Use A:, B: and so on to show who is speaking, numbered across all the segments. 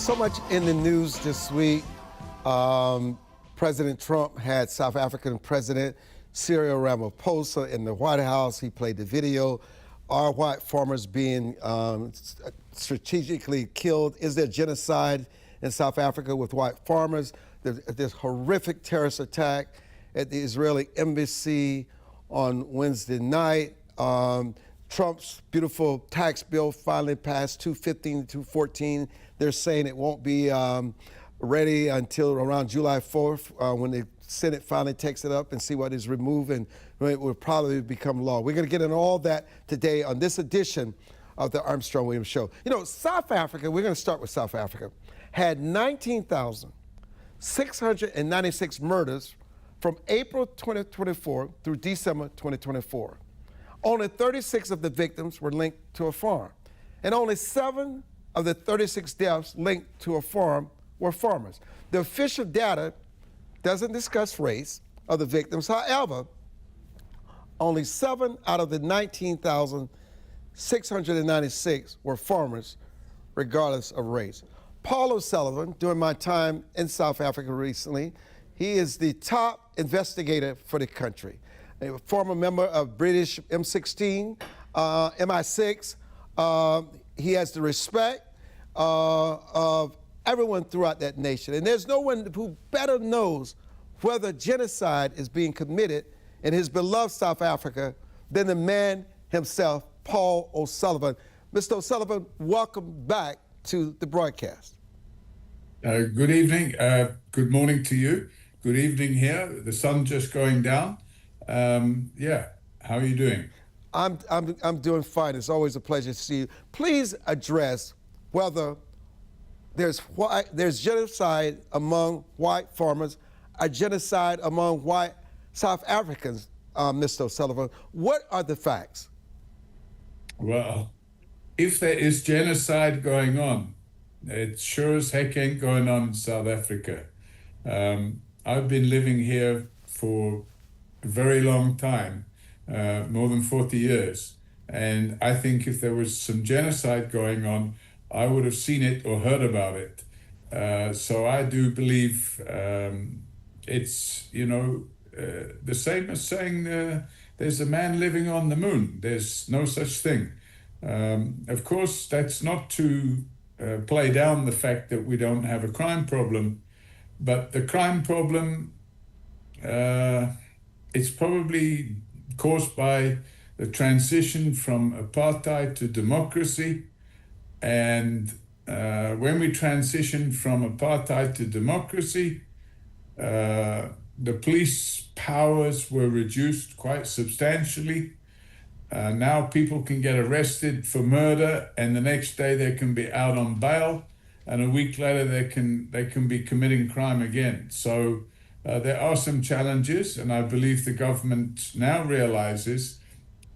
A: So much in the news this week. President Trump had South African President Cyril Ramaphosa in the White House. He played the video. Are white farmers being strategically killed? Is there genocide in South Africa with white farmers? There's this horrific terrorist attack at the Israeli embassy on Wednesday night. Trump's beautiful tax bill finally passed, 215 to 214. They're saying it won't be ready until around July 4th when the Senate finally takes it up and see what is removed, and it will probably become law. We're going to get into all that today on this edition of the Armstrong Williams Show. You know, South Africa, we're going to start with South Africa, had 19,696 murders from April 2024 through December 2024. Only 36 of the victims were linked to a farm, and only 7 of the 36 deaths linked to a farm were farmers. The official data doesn't discuss race of the victims. However, only 7 out of the 19,696 were farmers, regardless of race. Paul O'Sullivan, during my time in South Africa recently, he is the top investigator for the country. A former member of British M16, MI6. He has the respect of everyone throughout that nation. And there's no one who better knows whether genocide is being committed in his beloved South Africa than the man himself, Paul O'Sullivan. Mr. O'Sullivan, welcome back to the broadcast.
B: Good evening. Good morning to you. Good evening here. The sun's just going down. Yeah, how are you doing?
A: I'm doing fine. It's always a pleasure to see you. Please address whether there's genocide among white farmers, a genocide among white South Africans, Mr. O'Sullivan. What are the facts?
B: Well, if there is genocide going on, it sure as heck ain't going on in South Africa. I've been living here for a very long time, more than 40 years. And I think if there was some genocide going on, I would have seen it or heard about it. So I do believe it's, the same as saying there's a man living on the moon. There's no such thing. Of course, that's not to play down the fact that we don't have a crime problem, but the crime problem, it's probably caused by the transition from apartheid to democracy. And when we transitioned from apartheid to democracy, the police powers were reduced quite substantially. Now people can get arrested for murder, and the next day they can be out on bail, and a week later they can be committing crime again. So there are some challenges, and I believe the government now realizes,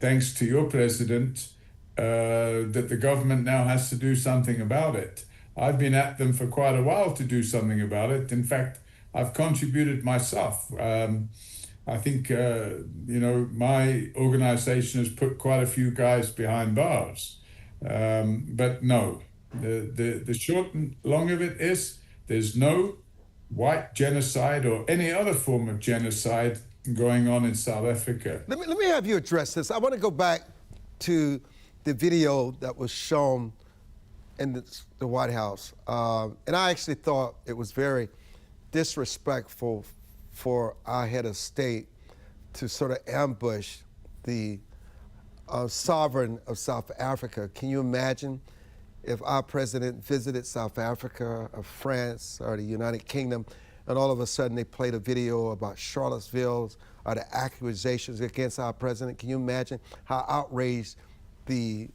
B: thanks to your president, that the government now has to do something about it. I've been at them for quite a while to do something about it. In fact, I've contributed myself. I think, my organization has put quite a few guys behind bars. But no, the short and long of it is there's no white genocide or any other form of genocide going on in South Africa.
A: Let me have you address this. I want to go back to the video that was shown in the White House. And I actually thought it was very disrespectful for our head of state to sort of ambush the sovereign of South Africa. Can you imagine if our president visited South Africa or France or the United Kingdom, and all of a sudden they played a video about Charlottesville or the accusations against our president? Can you imagine how outraged the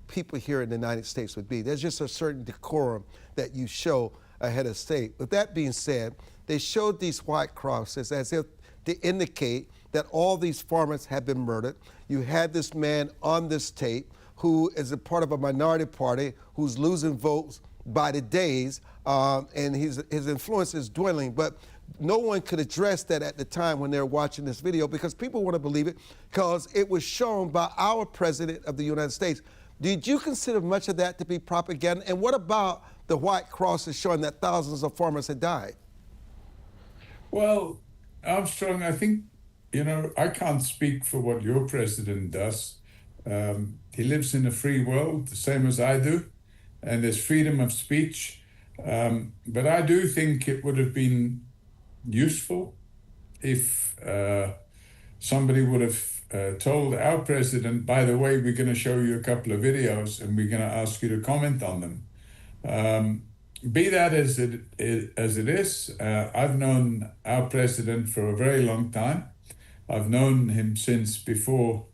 A: people here in the United States would be? There's just a certain decorum that you show a head of state. With that being said, they showed these white crosses as if to indicate that all these farmers had been murdered. You had this man on this tape who is a part of a minority party who's losing votes by the days, and his influence is dwindling. But no one could address that at the time when they're watching this video, because people want to believe it because it was shown by our president of the United States. Did you consider much of that to be propaganda? And what about the white crosses showing that thousands of farmers had died?
B: Well, Armstrong, I think, I can't speak for what your president does. He lives in a free world, the same as I do, and there's freedom of speech. But I do think it would have been useful if somebody would have told our president, by the way, we're going to show you a couple of videos and we're going to ask you to comment on them. Be that as it is, I've known our president for a very long time. I've known him since before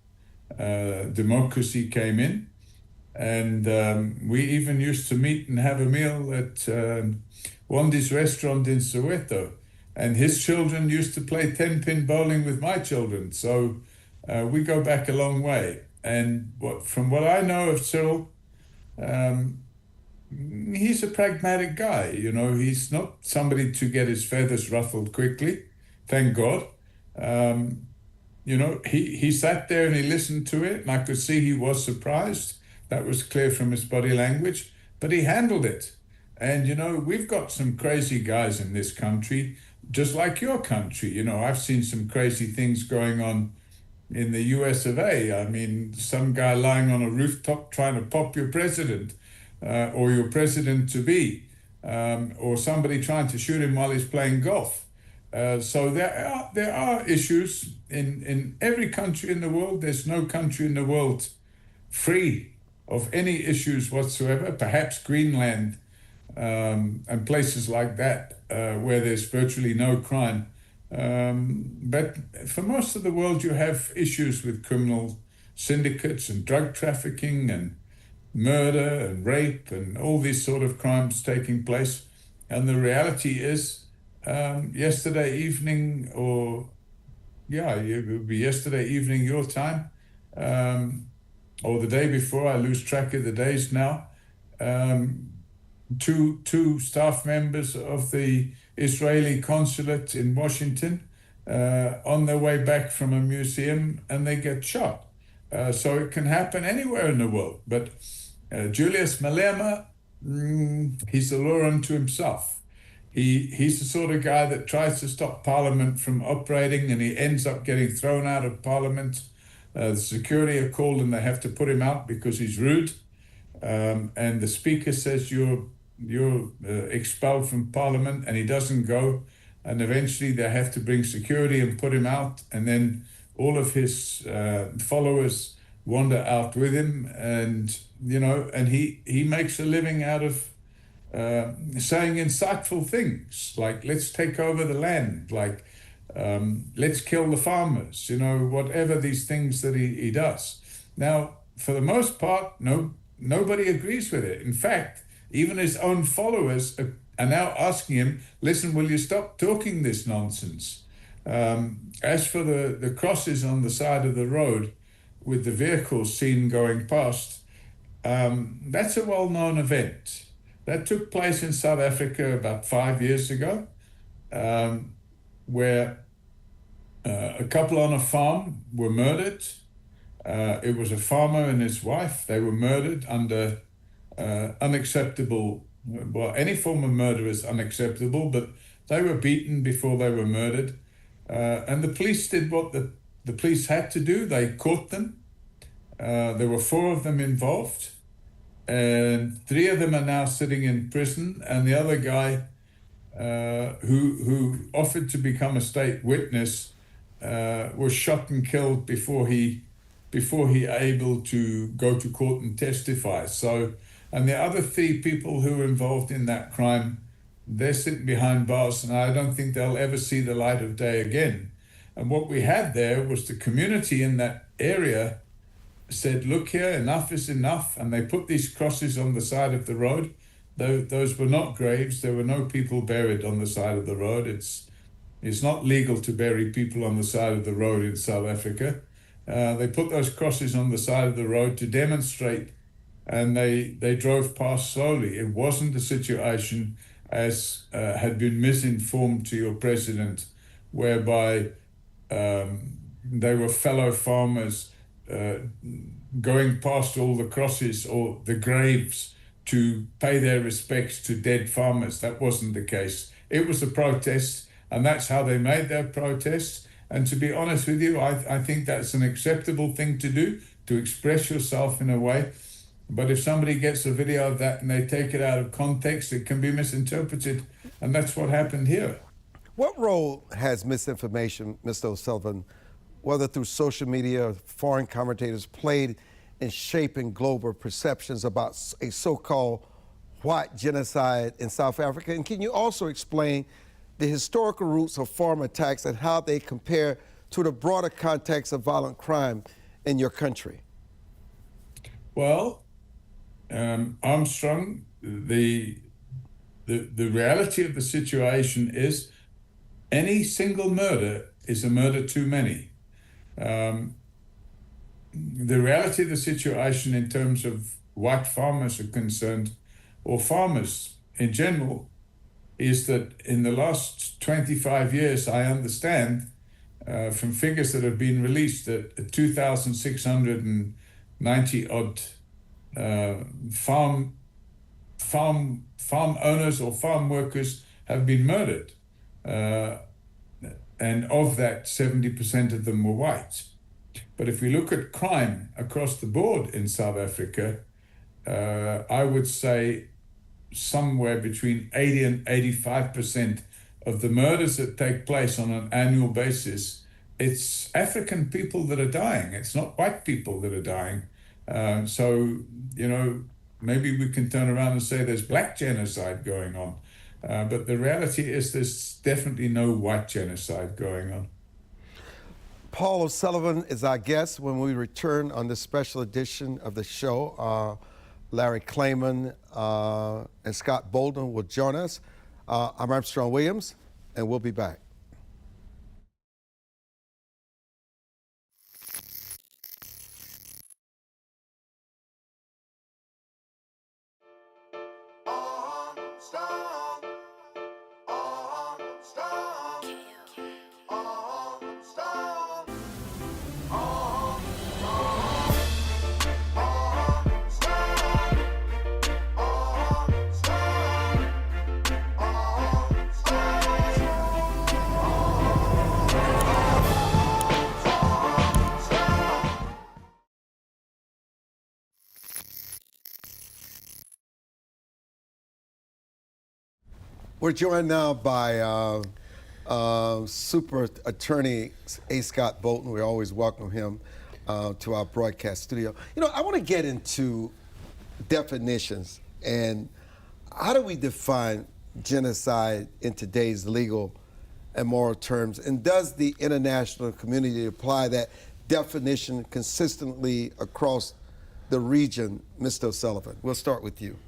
B: democracy came in. And we even used to meet and have a meal at Wandy's restaurant in Soweto. And his children used to play 10-pin bowling with my children. So we go back a long way. And from what I know of Cyril, he's a pragmatic guy. He's not somebody to get his feathers ruffled quickly, thank God. He sat there and he listened to it, and I could see he was surprised. That was clear from his body language, but he handled it. And, we've got some crazy guys in this country, just like your country. I've seen some crazy things going on in the US of A. I mean, some guy lying on a rooftop trying to pop your president or your president-to-be, or somebody trying to shoot him while he's playing golf. So there are issues in every country in the world. There's no country in the world free of any issues whatsoever. Perhaps Greenland and places like that where there's virtually no crime. But for most of the world, you have issues with criminal syndicates and drug trafficking and murder and rape and all these sort of crimes taking place. And the reality is, yesterday evening, it would be yesterday evening your time, or the day before, I lose track of the days now, two staff members of the Israeli consulate in Washington on their way back from a museum, and they get shot. So it can happen anywhere in the world. But Julius Malema, he's a law unto himself. He's the sort of guy that tries to stop Parliament from operating, and he ends up getting thrown out of Parliament. The security are called and they have to put him out because he's rude. And the Speaker says you're expelled from Parliament, and he doesn't go. And eventually they have to bring security and put him out. And then all of his followers wander out with him, and and he makes a living out of saying insightful things like, let's take over the land, like let's kill the farmers, whatever these things that he does. Now, for the most part, nobody agrees with it. In fact, even his own followers are now asking him, listen, will you stop talking this nonsense? As for the crosses on the side of the road with the vehicles seen going past, that's a well-known event. That took place in South Africa about 5 years ago, where a couple on a farm were murdered. It was a farmer and his wife. They were murdered under unacceptable, well, any form of murder is unacceptable, but they were beaten before they were murdered. And the police did what the police had to do. They caught them. There were 4 of them involved, and 3 of them are now sitting in prison, and the other guy who offered to become a state witness was shot and killed before he able to go to court and testify. So, and the other 3 people who were involved in that crime, they're sitting behind bars, and I don't think they'll ever see the light of day again. And what we had there was the community in that area said, look here, enough is enough. And they put these crosses on the side of the road. Those were not graves. There were no people buried on the side of the road. It's not legal to bury people on the side of the road in South Africa. They put those crosses on the side of the road to demonstrate, and they drove past slowly. It wasn't a situation as had been misinformed to your president, whereby they were fellow farmers going past all the crosses or the graves to pay their respects to dead farmers. That wasn't the case. It was a protest, and that's how they made their protest. And to be honest with you, I think that's an acceptable thing to do, to express yourself in a way. But if somebody gets a video of that and they take it out of context, it can be misinterpreted. And that's what happened here.
A: What role has misinformation, Mr. O'Sullivan, whether through social media or foreign commentators, played in shaping global perceptions about a so-called white genocide in South Africa? And can you also explain the historical roots of farm attacks and how they compare to the broader context of violent crime in your country?
B: Well, Armstrong, the reality of the situation is any single murder is a murder too many. The reality of the situation in terms of white farmers are concerned, or farmers in general, is that in the last 25 years, I understand from figures that have been released that 2,690 odd farm owners or farm workers have been murdered. And of that, 70% of them were white. But if we look at crime across the board in South Africa, I would say somewhere between 80 and 85% of the murders that take place on an annual basis, it's African people that are dying. It's not white people that are dying. So, you know, maybe we can turn around and say there's black genocide going on. But the reality is there's definitely no white genocide going on.
A: Paul O'Sullivan is our guest when we return on this special edition of the show. Larry Clayman and Scott Bolden will join us. I'm Armstrong Williams, and we'll be back. We're joined now by Super Attorney A. Scott Bolton. We always welcome him to our broadcast studio. You know, I want to get into definitions and how do we define genocide in today's legal and moral terms? And does the international community apply that definition consistently across the region, Mr. O'Sullivan? We'll start with you.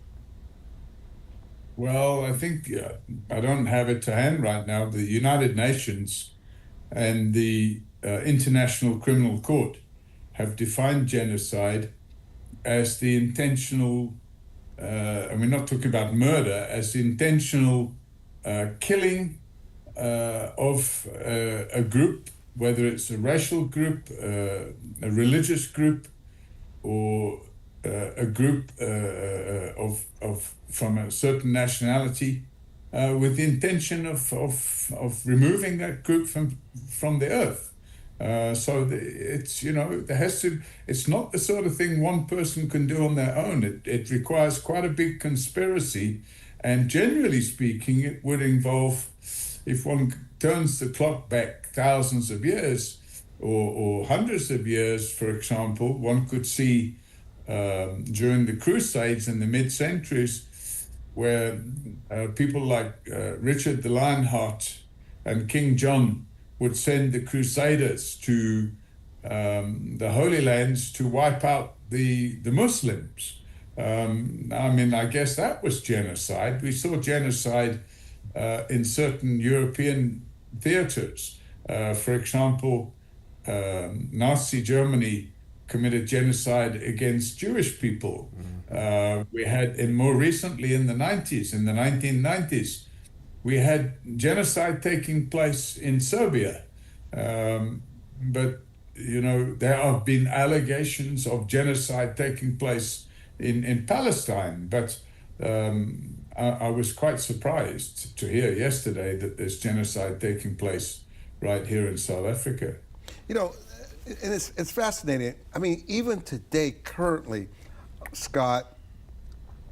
B: Well, I think I don't have it to hand right now. The United Nations and the International Criminal Court have defined genocide as the intentional, and we're not talking about murder, as the intentional killing of a group, whether it's a racial group, a religious group, or a group from a certain nationality, with the intention of removing that group from the earth. So it's, you know, it's not the sort of thing one person can do on their own. It requires quite a big conspiracy, and generally speaking, it would involve, if one turns the clock back thousands of years or hundreds of years, for example, one could see during the Crusades in the mid-centuries, where people like Richard the Lionheart and King John would send the Crusaders to the Holy Lands to wipe out the Muslims. I mean, I guess that was genocide. We saw genocide in certain European theaters. For example, Nazi Germany committed genocide against Jewish people. We had, and more recently in the 1990s, we had genocide taking place in Serbia. But there have been allegations of genocide taking place in Palestine, but I was quite surprised to hear yesterday that there's genocide taking place right here in South Africa.
A: You know, and it's fascinating. I mean, even today, currently, Scott,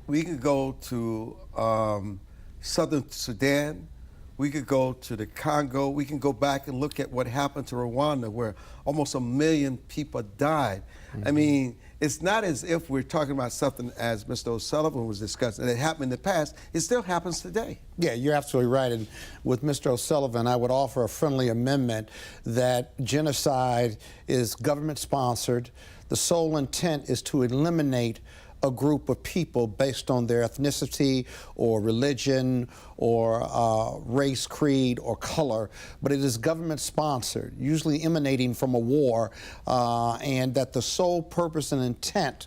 A: we could go to southern Sudan, we could go to the Congo, we can go back and look at what happened to Rwanda, where almost 1 million people died. Mm-hmm. I mean, it's not as if we're talking about something, as Mr. O'Sullivan was discussing, that happened in the past. It still happens today.
C: Yeah, you're absolutely right. And with Mr. O'Sullivan, I would offer a friendly amendment that genocide is government-sponsored. The sole intent is to eliminate a group of people based on their ethnicity or religion or race, creed, or color, but it is government-sponsored, usually emanating from a war, and that the sole purpose and intent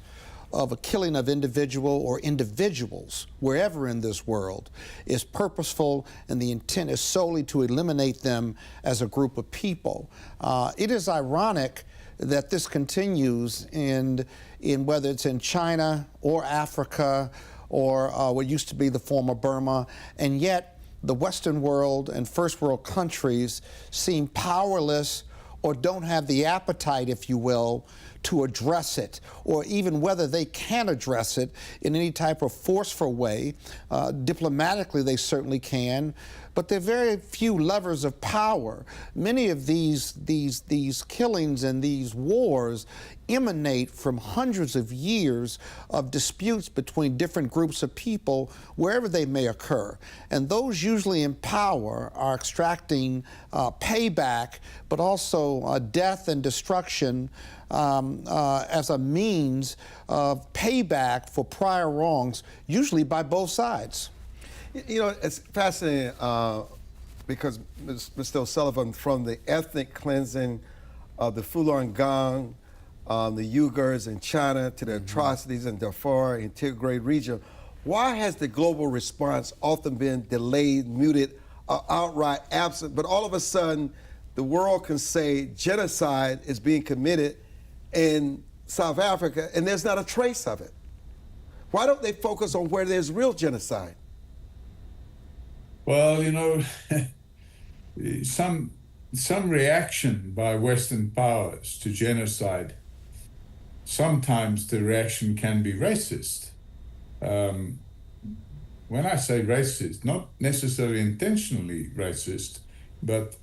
C: of a killing of individual or individuals, wherever in this world, is purposeful, and the intent is solely to eliminate them as a group of people. It is ironic that this continues in whether it's in China or Africa or what used to be the former Burma, and yet the Western world and first world countries seem powerless or don't have the appetite, if you will, to address it, or even whether they can address it in any type of forceful way. Diplomatically, they certainly can, but there are very few levers of power. Many of these killings and these wars emanate from hundreds of years of disputes between different groups of people wherever they may occur. And those usually in power are extracting payback, but also death and destruction as a means of payback for prior wrongs, usually by both sides.
A: You know, it's fascinating because Mr. O'Sullivan, from the ethnic cleansing of the Falun Gong, the Uyghurs in China, to the atrocities in Darfur and Tigray region, why has the global response often been delayed, muted, or outright absent, but all of a sudden the world can say genocide is being committed in South Africa and there's not a trace of it? Why don't they focus on where there's real genocide?
B: Well, some reaction by Western powers to genocide, sometimes the reaction can be racist. When I say racist, not necessarily intentionally racist, but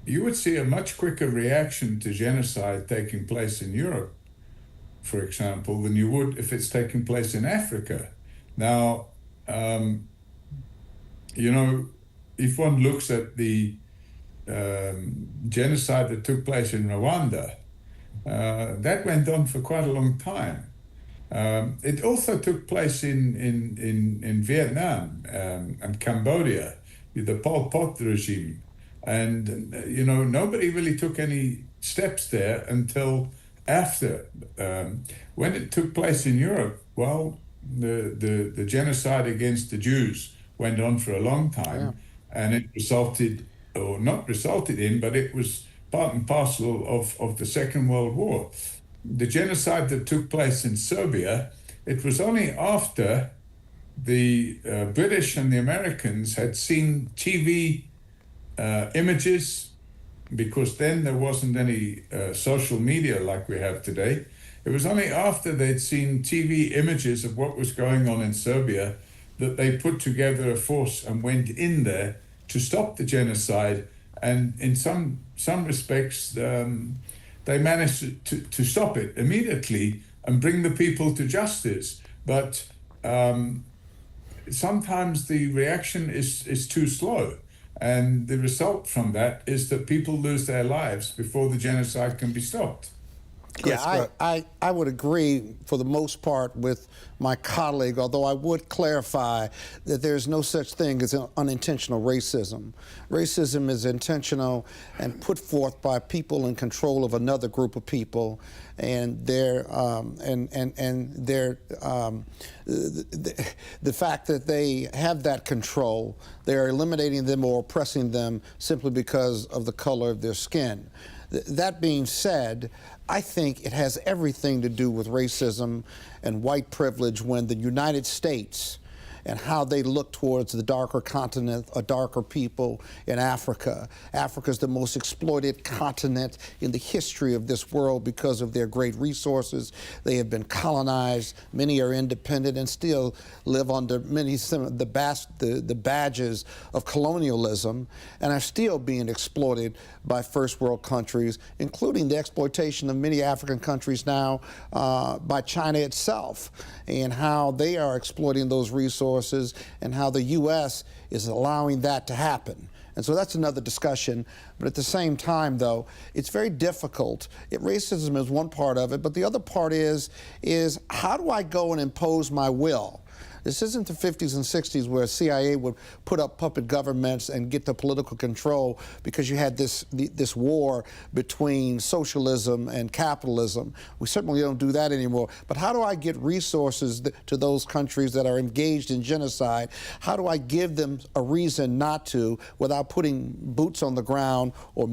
B: you would see a much quicker reaction to genocide taking place in Europe, for example, than you would if it's taking place in Africa. Now, if one looks at the genocide that took place in Rwanda, that went on for quite a long time. It also took place in Vietnam and Cambodia, with the Pol Pot regime. And, nobody really took any steps there until after. When it took place in Europe, well, the genocide against the Jews went on for a long time, and it resulted, or not resulted in, but it was part and parcel of the Second World War. The genocide that took place in Serbia, it was only after the British and the Americans had seen TV images, because then there wasn't any social media like we have today. It was only after they'd seen TV images of what was going on in Serbia that they put together a force and went in there to stop the genocide. And in some respects, they managed to stop it immediately and bring the people to justice. But sometimes the reaction is too slow. And the result from that is that people lose their lives before the genocide can be stopped.
C: Yeah, I would agree for the most part with my colleague, although I would clarify that there's no such thing as unintentional racism. Racism is intentional and put forth by people in control of another group of people, and the fact that they have that control, they're eliminating them or oppressing them simply because of the color of their skin. That being said, I think it has everything to do with racism and white privilege when the United States and how they look towards the darker continent, a darker people in Africa. Africa's the most exploited continent in the history of this world because of their great resources. They have been colonized. Many are independent and still live under some of the badges of colonialism and are still being exploited by first world countries, including the exploitation of many African countries now by China itself, and how they are exploiting those resources and how the U.S. is allowing that to happen. And so that's another discussion. But at the same time, though, it's very difficult. Racism is one part of it, but the other part is how do I go and impose my will? This isn't the 50s and 60s where CIA would put up puppet governments and get the political control because you had this war between socialism and capitalism. We certainly don't do that anymore. But how do I get resources to those countries that are engaged in genocide? How do I give them a reason not to without putting boots on the ground or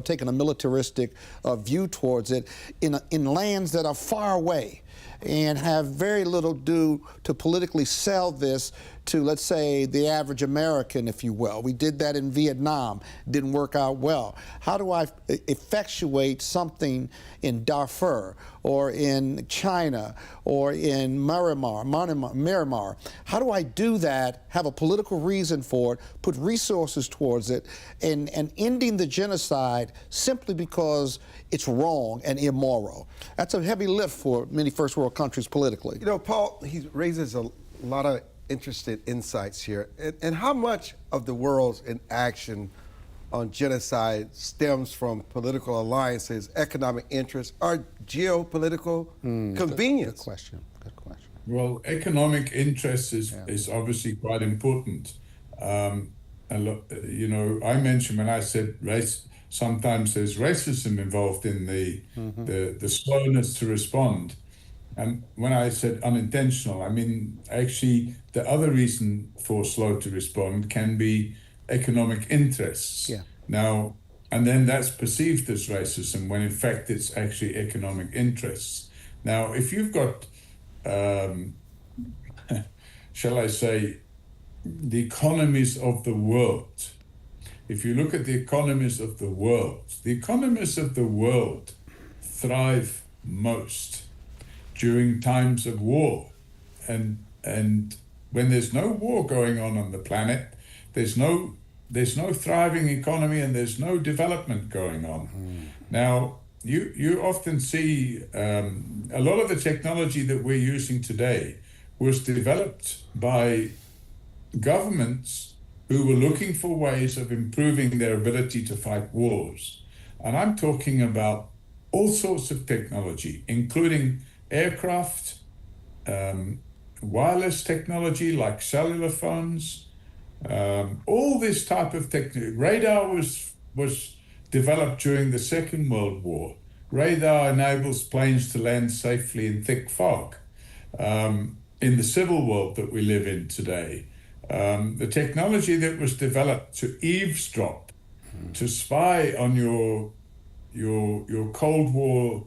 C: taking a militaristic view towards it in lands that are far away and have very little due to politically sell this to, let's say, the average American, if you will. We did that in Vietnam. Didn't work out well. How do I effectuate something in Darfur or in China or in Myanmar? How do I do that, have a political reason for it, put resources towards it, and ending the genocide simply because it's wrong and immoral? That's a heavy lift for many first world countries politically.
A: You know, Paul, he raises a lot of interesting insights here. And how much of the world's inaction on genocide stems from political alliances, economic interests, or geopolitical convenience?
C: Good question. Good question.
B: Well, economic interest is obviously quite important. You know, I mentioned when I said race, sometimes there's racism involved in the slowness to respond. And when I said unintentional, I mean, actually, the other reason for slow to respond can be economic interests.
C: Yeah.
B: Now, and then that's perceived as racism when in fact it's actually economic interests. Now, if you've got, shall I say, the economies of the world, if you look at the economies of the world thrive most during times of war. And when there's no war going on the planet, there's no thriving economy and there's no development going on. Now, you often see a lot of the technology that we're using today was developed by governments who were looking for ways of improving their ability to fight wars. And I'm talking about all sorts of technology, including aircraft, wireless technology like cellular phones, all this type of technology. Radar was developed during the Second World War. Radar enables planes to land safely in thick fog. In the civil world that we live in today, the technology that was developed to eavesdrop, to spy on your Cold War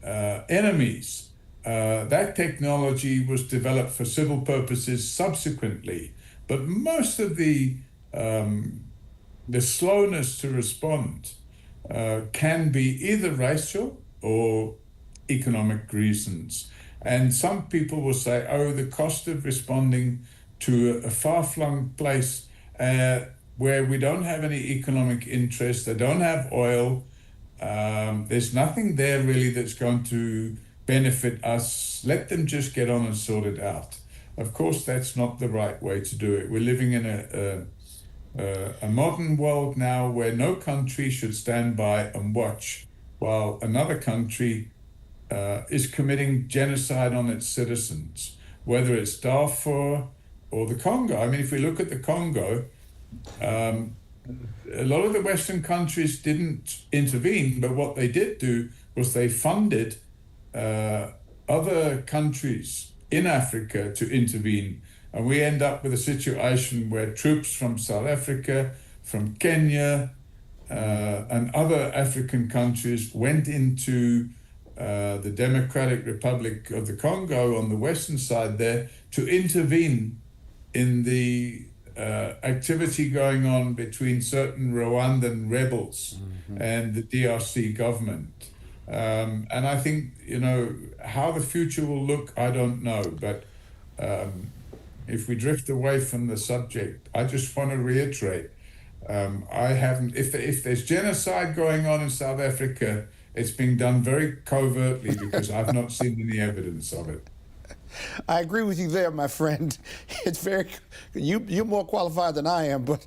B: enemies, that technology was developed for civil purposes subsequently. But most of the slowness to respond can be either racial or economic reasons. And some people will say, oh, the cost of responding to a far-flung place where we don't have any economic interest, they don't have oil, there's nothing there really that's going to benefit us. Let them just get on and sort it out. Of course, that's not the right way to do it. We're living in a modern world now where no country should stand by and watch while another country is committing genocide on its citizens, whether it's Darfur or the Congo. I mean, if we look at the Congo, a lot of the Western countries didn't intervene, but what they did do was they funded other countries in Africa to intervene. And we end up with a situation where troops from South Africa, from Kenya, and other African countries went into the Democratic Republic of the Congo on the western side there to intervene in the activity going on between certain Rwandan rebels and the DRC government. And I think, you know, how the future will look, I don't know. But if we drift away from the subject, I just want to reiterate, I haven't, if there's genocide going on in South Africa, it's being done very covertly because I've not seen any evidence of it.
C: I agree with you there, my friend. It's very, you're more qualified than I am, but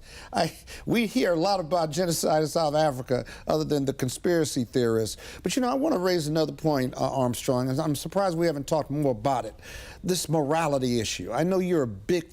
C: we hear a lot about genocide in South Africa other than the conspiracy theorists. But you know, I want to raise another point, Armstrong, and I'm surprised we haven't talked more about it. This morality issue. I know you're big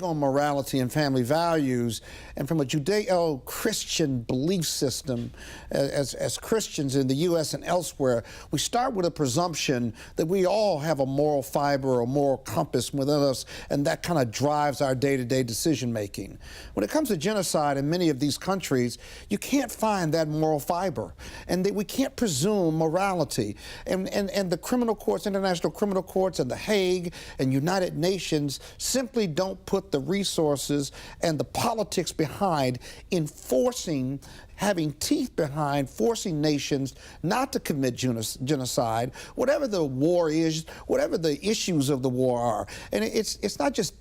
C: on morality and family values, and from a Judeo-Christian belief system, as Christians in the U.S. and elsewhere, we start with a presumption that we all have a moral fiber or moral compass within us, and that kind of drives our day-to-day decision-making. When it comes to genocide in many of these countries, you can't find that moral fiber, and we can't presume morality. And the criminal courts, international criminal courts, and the Hague and United Nations simply don't put the resources and the politics behind enforcing, having teeth behind forcing nations not to commit genocide, whatever the war is, whatever the issues of the war are. And it's not just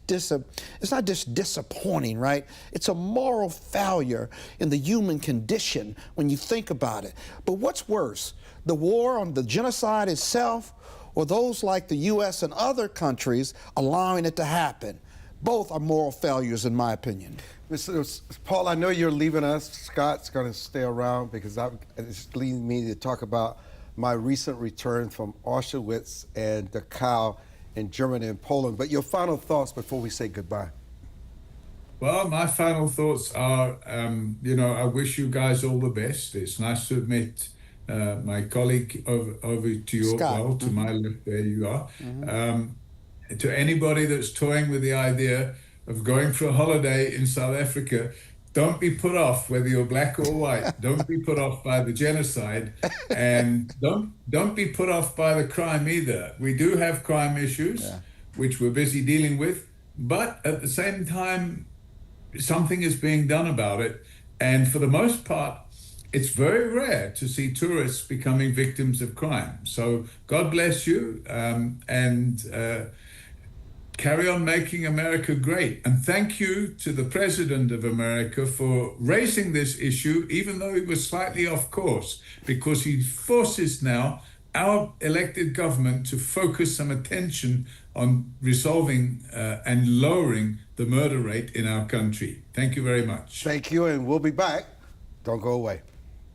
C: disappointing, right? It's a moral failure in the human condition when you think about it. But what's worse, the war on the genocide itself, or those like the U.S. and other countries allowing it to happen? Both are moral failures, in my opinion.
A: Mr. Paul, I know you're leaving us. Scott's going to stay around because it's leading me to talk about my recent return from Auschwitz and Dachau in Germany and Poland. But your final thoughts before we say goodbye.
B: Well, my final thoughts are, you know, I wish you guys all the best. It's nice to meet my colleague over to your,
C: Scott.
B: well, to my left, there you are. To anybody that's toying with the idea of going for a holiday in South Africa, don't be put off whether you're black or white. Don't be put off by the genocide, and don't be put off by the crime either. We do have crime issues, which we're busy dealing with, but at the same time, something is being done about it. And for the most part, it's very rare to see tourists becoming victims of crime. So God bless you, and carry on making America great. And thank you to the President of America for raising this issue, even though he was slightly off course, because he forces now our elected government to focus some attention on resolving and lowering the murder rate in our country. Thank you very much.
A: Thank you, and we'll be back. Don't go away.